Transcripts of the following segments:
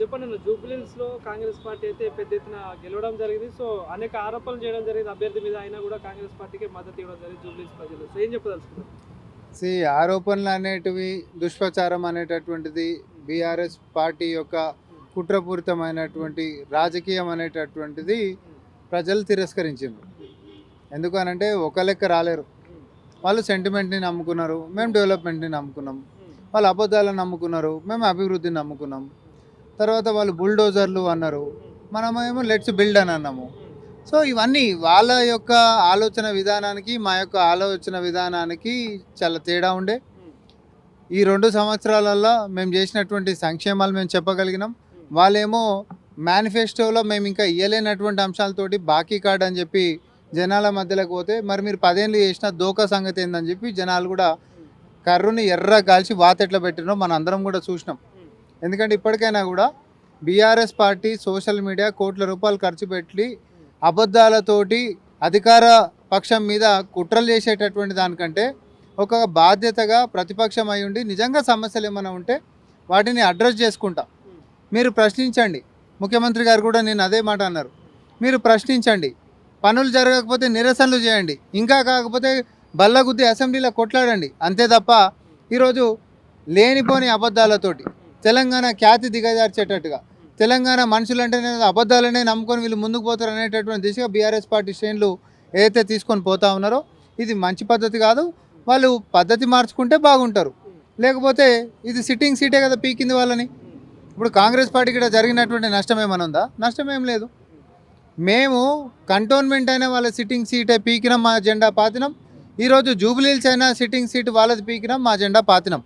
చెప్పండి జూబ్లీహిల్స్‌లో కాంగ్రెస్ పార్టీ అయితే పెద్ద ఎత్తున గెలవడం జరిగింది. సో, అనేక ఆరోపణలు చేయడం జరిగింది అభ్యర్థి మీద. అయినా కూడా కాంగ్రెస్ పార్టీకే మద్దతు ఇవ్వడం జరిగింది జూబ్లీహిల్స్ ప్రజలు. సో, ఏం చెప్పదలుచుకున్నారు? ఆరోపణలు అనేటివి దుష్ప్రచారం అనేటటువంటిది బీఆర్ఎస్ పార్టీ యొక్క కుట్రపూరితమైనటువంటి రాజకీయం అనేటటువంటిది ప్రజలు తిరస్కరించారు. ఎందుకనంటే ఒక లెక్క రాలేరు. వాళ్ళు సెంటిమెంట్ని నమ్ముకున్నారు, మేము డెవలప్మెంట్ని నమ్ముకున్నాం. వాళ్ళు అబద్ధాలను నమ్ముకున్నారు, మేము అభివృద్ధిని నమ్ముకున్నాం. తర్వాత వాళ్ళు బుల్డోజర్లు అన్నారు, మనమేమో లెట్స్ బిల్డ్ అని అన్నాము. సో ఇవన్నీ వాళ్ళ యొక్క ఆలోచన విధానానికి మా యొక్క ఆలోచన విధానానికి చాలా తేడా ఉండే. ఈ 2 సంవత్సరాలలో మేము చేసినటువంటి సంక్షేమాలు మేము చెప్పగలిగినాం. వాళ్ళేమో మేనిఫెస్టోలో మేము ఇంకా ఇయ్యలేనటువంటి అంశాలతోటి బాకీ కార్డ్ అని చెప్పి జనాల మధ్యలోకి పోతే, మరి మీరు 10 ఏళ్ళు చేసిన దోకా సంగతి ఏందని చెప్పి జనాలు కూడా కర్రుని ఎర్ర కాల్చి వాతెట్లా పెట్టినో మనం అందరం కూడా చూసినాం. ఎందుకంటే ఇప్పటికైనా కూడా బీఆర్ఎస్ పార్టీ సోషల్ మీడియా కోట్ల రూపాయలు ఖర్చు పెట్టి అబద్ధాలతోటి అధికార పక్షం మీద కుట్రలు చేసేటటువంటి దానికంటే ఒక బాధ్యతగా ప్రతిపక్షం అయి ఉండి నిజంగా సమస్యలు ఏమైనా ఉంటే వాటిని అడ్రస్ చేసుకుంటా మీరు ప్రశ్నించండి. ముఖ్యమంత్రి గారు కూడా నేను అదే మాట అన్నారు, మీరు ప్రశ్నించండి, పనులు జరగకపోతే నిరసనలు చేయండి, ఇంకా కాకపోతే బల్లగుద్ది అసెంబ్లీలో కొట్లాడండి. అంతే తప్ప ఈరోజు లేనిపోని అబద్ధాలతోటి తెలంగాణ ఖ్యాతి దిగజార్చేటట్టుగా, తెలంగాణ మనుషులంటేనే అబద్ధాలనే నమ్ముకొని వీళ్ళు ముందుకు పోతారు అనేటటువంటి దిశగా బీఆర్ఎస్ పార్టీ శ్రేణులు ఏదైతే తీసుకొని పోతా ఉన్నారో ఇది మంచి పద్ధతి కాదు. వాళ్ళు పద్ధతి మార్చుకుంటే బాగుంటారు, లేకపోతే ఇది సిట్టింగ్ సీటే కదా పీకింది వాళ్ళని. ఇప్పుడు కాంగ్రెస్ పార్టీకి కూడా జరిగినటువంటి నష్టం ఏమైనా ఉందా? నష్టం ఏం లేదు. మేము కంటోన్మెంట్ అయినా వాళ్ళ సిట్టింగ్ సీటే పీకినాం, మా జెండా పాతినాం. ఈరోజు జూబ్లీహిల్స్ అయినా సిట్టింగ్ సీట్ వాళ్ళది పీకినాం, మా జెండా పాతినాం.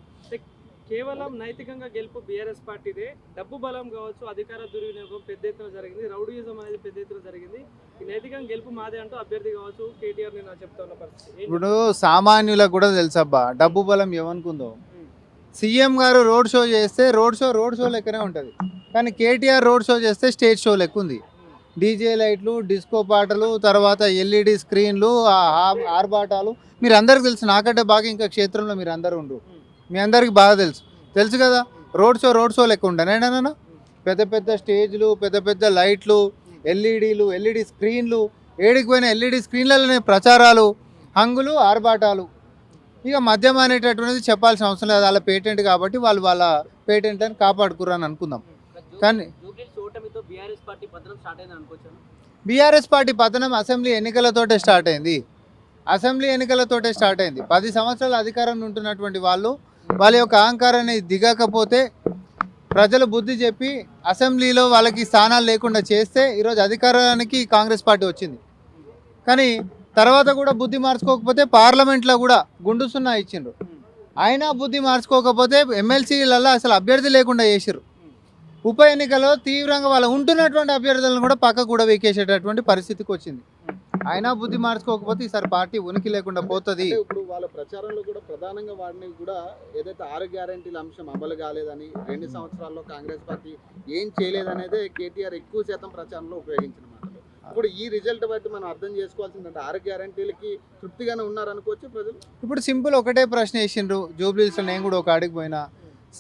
కేవలం నైతికంగా గెలుపు బీఆర్ఎస్ పార్టీదే. డబ్బు బలం కావచ్చు, అధికార దుర్వినియోగం పెద్ద ఎత్తున జరిగింది, రౌడీయిజం అనేది పెద్ద ఎత్తున జరిగింది. ఈ నైతికంగా గెలుపు మాదే అంటూ అభ్యర్థి కావచ్చు కేటీఆర్ నేను చెప్తా ఉన్న పరిస్థితి. ఇప్పుడు సామాన్యులకు కూడా తెలుసబ్బా డబ్బు బలం ఏమనుకుందో. సీఎం గారు రోడ్ షో చేస్తే రోడ్ షో లెక్కనే ఉంటుంది, కానీ కేటీఆర్ రోడ్ షో చేస్తే స్టేజ్ షో లెక్క ఉంది. డీజే లైట్లు, డిస్కో పాటలు, తర్వాత ఎల్ఈడి స్క్రీన్లు, ఆర్భాటాలు. మీరు అందరికి తెలుసు, నాకంటే బాగా ఇంకా క్షేత్రంలో మీరు అందరూ ఉండరు, మీ అందరికి బాగా తెలుసు కదా. రోడ్ షో లెక్క ఉండనేనా? పెద్ద పెద్ద స్టేజ్లు, పెద్ద పెద్ద లైట్లు, ఎల్ఈడి స్క్రీన్లు, ఏడికి పోయిన ఎల్ఈడి స్క్రీన్లలోనే ప్రచారాలు, హంగులు, ఆర్భాటాలు. ఇక మద్యం అనేటటువంటిది చెప్పాల్సిన అవసరం లేదు, వాళ్ళ పేటెంట్ కాబట్టి వాళ్ళు వాళ్ళ పేటెంట్లను కాపాడుకుర్రని అనుకుందాం. కానీ బీఆర్ఎస్ పార్టీ పతనం అసెంబ్లీ ఎన్నికలతోటే స్టార్ట్ అయింది. 10 సంవత్సరాల అధికారంలో ఉంటున్నటువంటి వాళ్ళ యొక్క అహంకారాన్ని దిగకపోతే ప్రజలు బుద్ధి చెప్పి అసెంబ్లీలో వాళ్ళకి స్థానాలు లేకుండా చేస్తే ఈరోజు అధికారానికి కాంగ్రెస్ పార్టీ వచ్చింది. కానీ తర్వాత కూడా బుద్ధి మార్చుకోకపోతే పార్లమెంట్లో కూడా గుండు సున్నా ఇచ్చిండ్రు. అయినా బుద్ధి మార్చుకోకపోతే ఎమ్మెల్సీలలో అసలు అభ్యర్థి లేకుండా చేసిర్రు. ఉప ఎన్నికలో తీవ్రంగా వాళ్ళు ఉంటున్నటువంటి అభ్యర్థులను కూడా పక్కకు కూడా వేకేసేటటువంటి పరిస్థితికి వచ్చింది. అయినా బుద్ధి మార్చుకోకపోతే ఈసారి పార్టీ ఉనికి లేకుండా పోతుంది. ఇప్పుడు వాళ్ళ ప్రచారంలో కూడా ప్రధానంగా వాడిని కూడా ఏదైతే 6 గ్యారెంటీల అంశం అమలు కాలేదని, 2 సంవత్సరాల్లో కాంగ్రెస్ పార్టీ ఏం చేయలేదనేదే కేటీఆర్ ఎక్కువ శాతం ప్రచారంలో ఉపయోగించిన మాటలు. ఇప్పుడు ఈ రిజల్ట్ బట్టి మనం అర్థం చేసుకోవాల్సిందంటే 6 గ్యారెంటీలకి తృప్తిగానే ఉన్నారనుకోవచ్చు ప్రజలు. ఇప్పుడు సింపుల్ ఒకటే ప్రశ్న వేసిండ్రు జూబ్లీహిల్స్లో, నేను కూడా ఒక ఆడికి పోయినా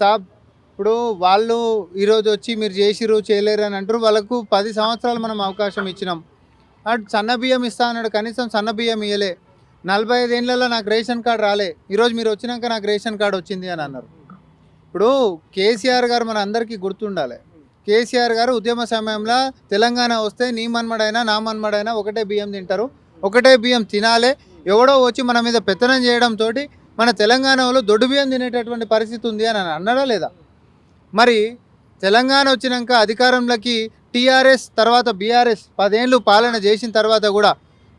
సాబ్. ఇప్పుడు వాళ్ళు ఈరోజు వచ్చి మీరు చేసిరు చేయలేరు అని అంటారు. వాళ్ళకు 10 సంవత్సరాలు మనం అవకాశం ఇచ్చినాం. అటు సన్న బియ్యం ఇస్తా అన్నాడు, కనీసం సన్న బియ్యం ఇవ్వలే. 45 ఏళ్ళలో నాకు రేషన్ కార్డు రాలే, ఈరోజు మీరు వచ్చినాక నాకు రేషన్ కార్డు వచ్చింది అని అన్నారు. ఇప్పుడు కేసీఆర్ గారు మన అందరికీ గుర్తుండాలి. కేసీఆర్ గారు ఉద్యమ సమయంలో తెలంగాణ వస్తే నీ మన్మడైనా నా మన్మడైనా ఒకటే బియ్యం తింటారు, ఒకటే బియ్యం తినాలి. ఎవడో వచ్చి మన మీద పెత్తనం చేయడంతో మన తెలంగాణలో దొడ్డు బియ్యం తినేటటువంటి పరిస్థితి ఉంది అని అన్నాడా లేదా? మరి తెలంగాణ వచ్చినాక అధికారంలోకి టీఆర్ఎస్ తర్వాత బీఆర్ఎస్ 10 ఏళ్ళు పాలన చేసిన తర్వాత కూడా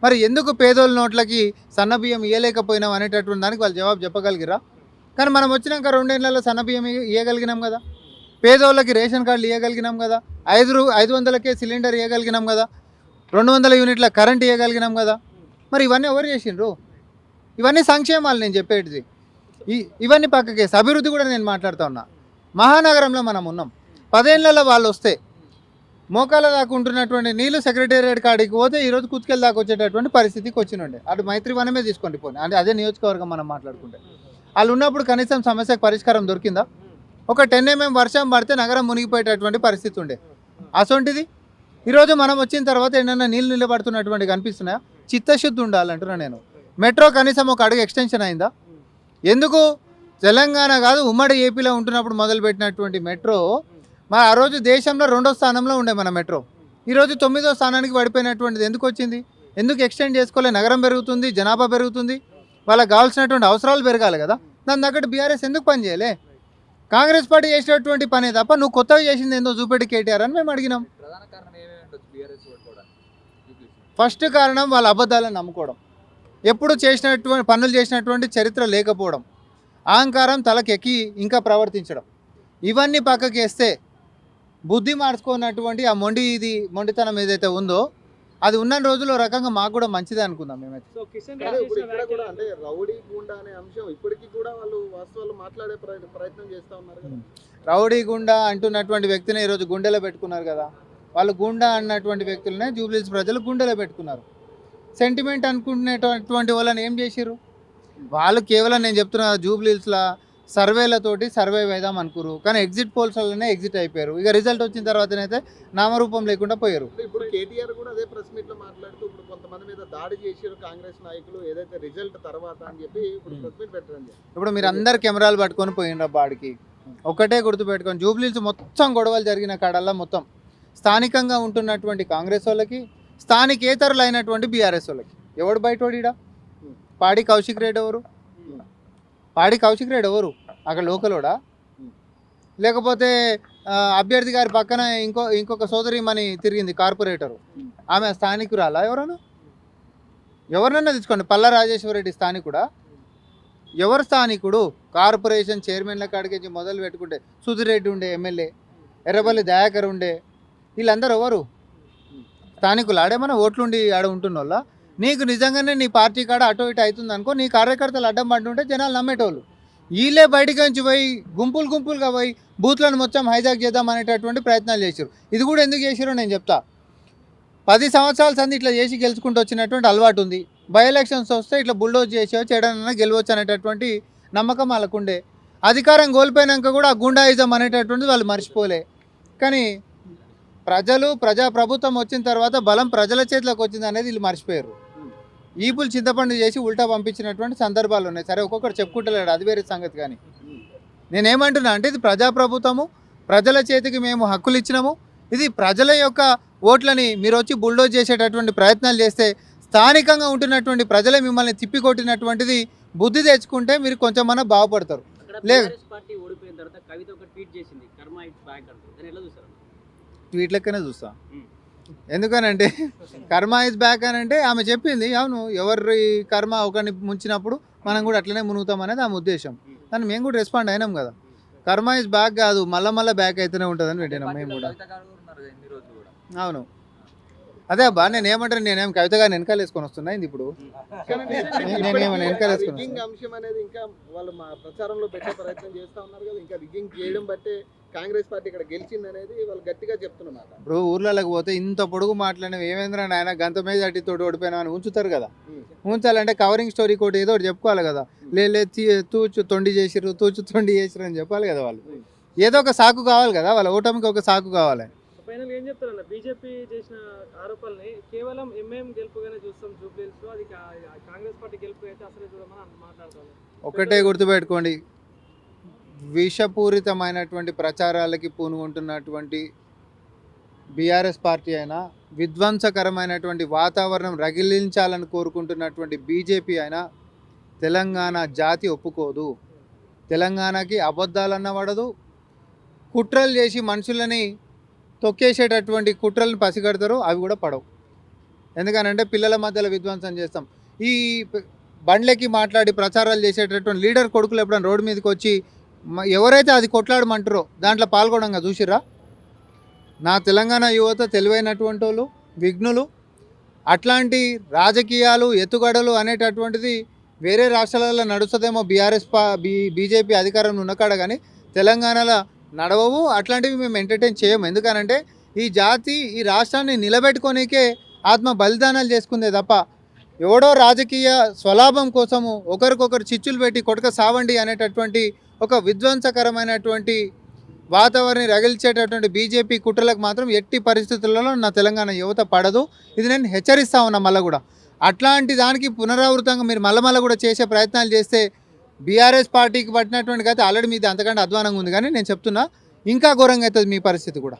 మరి ఎందుకు పేదోళ్ళ నోట్లకి సన్నబియ్యం ఇవ్వలేకపోయినాం అనేటటువంటి దానికి వాళ్ళు జవాబు చెప్పగలిగిరా? కానీ మనం వచ్చినాక 2 ఏళ్లలో సన్నబియ్యం ఇవ్వగలిగినాం కదా, పేదోళ్ళకి రేషన్ కార్డులు ఇవ్వగలిగినాం కదా, 500కే సిలిండర్ ఇవ్వగలిగినాం కదా, 200 యూనిట్ల కరెంట్ ఇవ్వగలిగినాం కదా. మరి ఇవన్నీ ఎవరు చేసిండ్రు? ఇవన్నీ సంక్షేమాలు నేను చెప్పేటిది. ఇవన్నీ పక్కకేసి అభివృద్ధి కూడా నేను మాట్లాడుతూ ఉన్నా. మహానగరంలో మనం ఉన్నాం, 10 ఏళ్లలో వాళ్ళు వస్తే మోకాల దాకా ఉంటున్నటువంటి నీళ్ళు సెక్రటేరియట్ కాడికి పోతే ఈరోజు కుత్కెళ్ళ దాకా వచ్చేటటువంటి పరిస్థితికి వచ్చినుండే. అటు మైత్రివనమే తీసుకోండి పోనీ, అంటే అదే నియోజకవర్గం మనం మాట్లాడుకుంటే. వాళ్ళు ఉన్నప్పుడు కనీసం సమస్యకు పరిష్కారం దొరికిందా? ఒక 10 mm వర్షం పడితే నగరం మునిగిపోయేటటువంటి పరిస్థితి ఉండే. అసొంటిది ఈరోజు మనం వచ్చిన తర్వాత ఏమన్నా నీళ్ళు నిలబడుతున్నటువంటి కనిపిస్తున్నాయా? చిత్తశుద్ధి ఉండాలంటున్నా నేను. మెట్రో కనీసం ఒక అడుగు ఎక్స్టెన్షన్ అయిందా? ఎందుకు తెలంగాణ కాదు ఉమ్మడి ఏపీలో ఉంటున్నప్పుడు మొదలుపెట్టినటువంటి మెట్రో మరి ఆ రోజు దేశంలో 2వ స్థానంలో ఉండే మన మెట్రో ఈరోజు 9వ స్థానానికి పడిపోయినటువంటిది ఎందుకు వచ్చింది? ఎందుకు ఎక్స్టెండ్ చేసుకోలే? నగరం పెరుగుతుంది, జనాభా పెరుగుతుంది, వాళ్ళకి కావాల్సినటువంటి అవసరాలు పెరగాలి కదా. దాని తగ్గట్టు బీఆర్ఎస్ ఎందుకు పని చేయలే? కాంగ్రెస్ పార్టీ చేసినటువంటి పనే తప్ప నువ్వు కొత్తగా చేసింది ఏందో చూపెట్టి కేటీఆర్ అని మేము అడిగినాం. ప్రధాన కారణం ఏమేమి ఉండొచ్చు బీఆర్ఎస్ ఓడిపోవడానికి? ఫస్ట్ కారణం వాళ్ళ అబద్ధాలను నమ్ముకోవడం, ఎప్పుడు చేసినటువంటి పనులు చేసినటువంటి చరిత్ర లేకపోవడం, అహంకారం తలకెక్కి ఇంకా ప్రవర్తించడం. ఇవన్నీ పక్కకి వేస్తే బుద్ధి మార్చుకున్నటువంటి ఆ మొండితనం ఏదైతే ఉందో అది ఉన్న రోజుల్లో రకంగా మాకు కూడా మంచిదే అనుకుందాం మేమైతే. సో కిషన్ కానీ రెడ్డి ఇప్పుడు చేసిన ఇక్కడ కూడా వ్యాఖ్యలు- అంటే రౌడీ గూండా అనే అంశం ఇప్పటికీ కూడా వాళ్ళు వాస్తవాలు మాట్లాడే ప్రయత్నం చేస్తా ఉన్నారు కదా. రౌడీ గుండా అంటున్నటువంటి వ్యక్తిని ఈరోజు గుండెలో పెట్టుకున్నారు కదా. వాళ్ళు గుండా అన్నటువంటి వ్యక్తులనే జూబ్లీహిల్స్ ప్రజలు గుండెలో పెట్టుకున్నారు. సెంటిమెంట్ అనుకునేటటువంటి వాళ్ళని ఏం చేసిర్రు? వాళ్ళు కేవలం నేను చెప్తున్నా జూబ్లీహిల్స్లో సర్వేలతోటి సర్వే వేద్దాం అనుకురు, కానీ ఎగ్జిట్ పోల్స్లోనే ఎగ్జిట్ అయిపోయారు. ఇక రిజల్ట్ వచ్చిన తర్వాతనైతే నామరూపం లేకుండా పోయారు. అంటే ఇప్పుడు కేటీఆర్ కూడా అదే ప్రెస్ మీట్ లో మాట్లాడుతూ ఇప్పుడు కొంతమంది మీద దాడి చేసారు కాంగ్రెస్ నాయకులు ఏదైతే రిజల్ట్ తర్వాత అని చెప్పి ఇప్పుడు ప్రెస్ మీట్ పెట్టడం జరిగింది. ఇప్పుడు మీరు అందరు కెమెరాలు పట్టుకొని పోయినరా బాడికి. ఒకటే గుర్తుపెట్టుకొని జూబ్లీహిల్స్ మొత్తం గొడవలు జరిగిన కాడల్లా మొత్తం స్థానికంగా ఉంటున్నటువంటి కాంగ్రెస్ వాళ్ళకి, స్థానికేతరులు అయినటువంటి బీఆర్ఎస్ వాళ్ళకి ఎవడు బయటోడిడా? పాడి కౌశిక్ రెడ్డి ఎవరు? పాడి కౌశిక్ రెడ్డి ఎవరు? అక్కడ లోకలోడా? లేకపోతే అభ్యర్థి గారి పక్కన ఇంకొక సోదరిమణి తిరిగింది కార్పొరేటరు, ఆమె స్థానికురాలా? ఎవరినన్నా తీసుకోండి. పల్లా రాజేశ్వరరెడ్డి స్థానికుడా? ఎవరు స్థానికుడు? కార్పొరేషన్ చైర్మన్ల కాడికి మొదలు పెట్టుకుంటే సుధీర్ రెడ్డి ఉండే ఎమ్మెల్యే, ఎర్రబల్లి దయాకర్ ఉండే, వీళ్ళందరూ ఎవరు స్థానికులు? ఆడేమన్నా ఓట్లుండి ఆడ ఉంటున్నోళ్ళ? నీకు నిజంగానే నీ పార్టీ కాడ అటో ఇటు అవుతుంది అనుకో, నీ కార్యకర్తలు అడ్డం పడుతుంటే జనాలు నమ్మేటోళ్ళు. వీళ్ళే బయటికి నుంచి పోయి గుంపులుగా పోయి బూత్లను మొత్తం హైజాక్ చేద్దాం అనేటటువంటి ప్రయత్నాలు చేశారు. ఇది కూడా ఎందుకు చేశారో నేను చెప్తా. 10 సంవత్సరాల సంది ఇట్లా చేసి గెలుచుకుంటూ వచ్చినటువంటి అలవాటు ఉంది. బై ఎలక్షన్స్ వస్తే ఇట్లా బుల్డోజ్ చేసేవచ్చు, ఎడనన్నా గెలవచ్చు అనేటటువంటి నమ్మకం వాళ్ళకుండే. అధికారం కోల్పోయినాక కూడా గుండాయిజం అనేటటువంటిది వాళ్ళు మర్చిపోలే. కానీ ప్రజాప్రభుత్వం వచ్చిన తర్వాత బలం ప్రజల చేతిలోకి వచ్చింది అనేది వీళ్ళు మర్చిపోయారు. ఈపులు చింతపండు చేసి ఉల్టా పంపించినటువంటి సందర్భాలు ఉన్నాయి. సరే ఒక్కొక్కరు చెప్పుకుంటలేడు, అది వేరే సంగతి. కానీ నేనేమంటున్నా అంటే ఇది ప్రజాప్రభుత్వము, ప్రజల చేతికి మేము హక్కులు ఇచ్చినాము. ఇది ప్రజల యొక్క ఓట్లని మీరు వచ్చి బుల్డోజ్ చేసేటటువంటి ప్రయత్నాలు చేస్తే స్థానికంగా ఉంటున్నటువంటి ప్రజలే మిమ్మల్ని తిప్పికొట్టినటువంటిది బుద్ధి తెచ్చుకుంటే మీరు కొంచెమన్నా బాగుపడతారు. లేదు పార్టీ ఓడిపోయిన తర్వాత కవిత ఒక ట్వీట్ చేసింది, కర్మ ఇట్స్ బ్యాక్ అంటూ. దాన్ని ఎలా చూసారు? ట్వీట్ లెక్కనే చూస్తా. ఎందుకనంటే కర్మ ఇస్ బ్యాక్ అని అంటే ఆమె చెప్పింది అవును, ఎవరి కర్మ ఒకరిని ముంచినప్పుడు మనం కూడా అట్లనే మునుగుతాం అనేది ఆమె ఉద్దేశం. దాన్ని మేము కూడా రెస్పాండ్ అయినాం కదా. కర్మ ఇస్ బ్యాక్ కాదు, మళ్ళీ బ్యాక్ అయితేనే ఉంటుందని పెట్టినాం మేము కూడా. అవును, అదే అబ్బా నేను ఏమంటాను, నేనేం కవిత గారిని వెనకాల వేసుకొని వస్తున్నా ఇది ఇప్పుడు. నేనేమన్నా వెనకాల వేసుకొని రిగ్గింగ్ అంశం అనేది ఇంకా వాళ్ళు మా ప్రచారంలో పెట్టే ప్రయత్నం చేస్తా ఉన్నారు కదా. ఇంకా రిగ్గింగ్ చేయడం బట్టే కాంగ్రెస్ పార్టీ ఇక్కడ గెలిచింది అనేది వాళ్ళు గట్టిగా చెప్తున్నమాట. ఇప్పుడు ఊర్లలోకి పోతే ఇంత పొడుగు మాట్లాడినవి ఏమేంద్రా నాయన గంత మేజార్టీ తోటి ఓడిపోయినా అని ఉంచుతారు కదా. ఉంచాలంటే కవరింగ్ స్టోరీ కోటి ఏదో ఒకటి చెప్పుకోవాలి కదా. తూచు తొండి చేసిరు అని చెప్పాలి కదా. వాళ్ళు ఏదో ఒక సాకు కావాలి కదా, వాళ్ళ ఓటమికి ఒక సాకు కావాలి. ఫైనల్ ఏం చెప్తారన్న? బీజేపీ చేసిన ఆరోపణల్ని కేవలం ఎంఐఎం గెలుపుగానే చూస్తాం జూబ్లీహిల్స్ లో, అది కాంగ్రెస్ పార్టీ గెలుపు అయితే అసలు చూడమని మాట్లాడతాను. ఒకటే గుర్తుపెట్టుకోండి, విషపూరితమైనటువంటి ప్రచారాలకి పూనుకుంటున్నటువంటి బీఆర్ఎస్ పార్టీ అయినా, విధ్వంసకరమైనటువంటి వాతావరణం రగిలించాలని కోరుకుంటున్నటువంటి బీజేపీ అయినా తెలంగాణ జాతి ఒప్పుకోదు. తెలంగాణకి అబద్ధాలన్న పడదు, కుట్రలు చేసి మనుషులని తొక్కేసేటటువంటి కుట్రలను పసిగడతారు, అవి కూడా పడవు. ఎందుకనంటే పిల్లల మధ్యలో విధ్వంసం చేస్తాం. ఈ బండ్లకి మాట్లాడి ప్రచారాలు చేసేటటువంటి లీడర్ కొడుకులు ఎప్పుడైనా రోడ్డు మీదకి వచ్చి ఎవరైతే అది కొట్లాడమంటారో దాంట్లో పాల్గొనంగా చూసిర్రా? నా తెలంగాణ యువత తెలివైనటువంటి వాళ్ళు, విఘ్నులు. అట్లాంటి రాజకీయాలు ఎత్తుగడలు అనేటటువంటిది వేరే రాష్ట్రాలలో నడుస్తుందేమో, బీజేపీ అధికారం ఉన్నకాడ, కానీ తెలంగాణలో నడవవు. అట్లాంటివి మేము ఎంటర్టైన్ చేయము. ఎందుకనంటే ఈ జాతి ఈ రాష్ట్రాన్ని నిలబెట్టుకోనికే ఆత్మ బలిదానాలు చేసుకుందే తప్ప ఎవడో రాజకీయ స్వలాభం కోసము ఒకరికొకరు చిచ్చులు పెట్టి కొడక సావండి అనేటటువంటి ఒక విధ్వంసకరమైనటువంటి వాతావరణం రగిల్చేటటువంటి బీజేపీ కుట్రలకు మాత్రం ఎట్టి పరిస్థితులలో నా తెలంగాణ యువత పడదు. ఇది నేను హెచ్చరిస్తా ఉన్నా. మళ్ళీ కూడా అట్లాంటి దానికి పునరావృతంగా మీరు మళ్ళీ కూడా చేసే ప్రయత్నాలు చేస్తే బీఆర్ఎస్ పార్టీకి పట్టినటువంటి గతి ఆల్రెడీ మీది అంతకంటే అధ్వానంగా ఉంది, కానీ నేను చెప్తున్నా ఇంకా ఘోరంగా అవుతుంది మీ పరిస్థితి కూడా.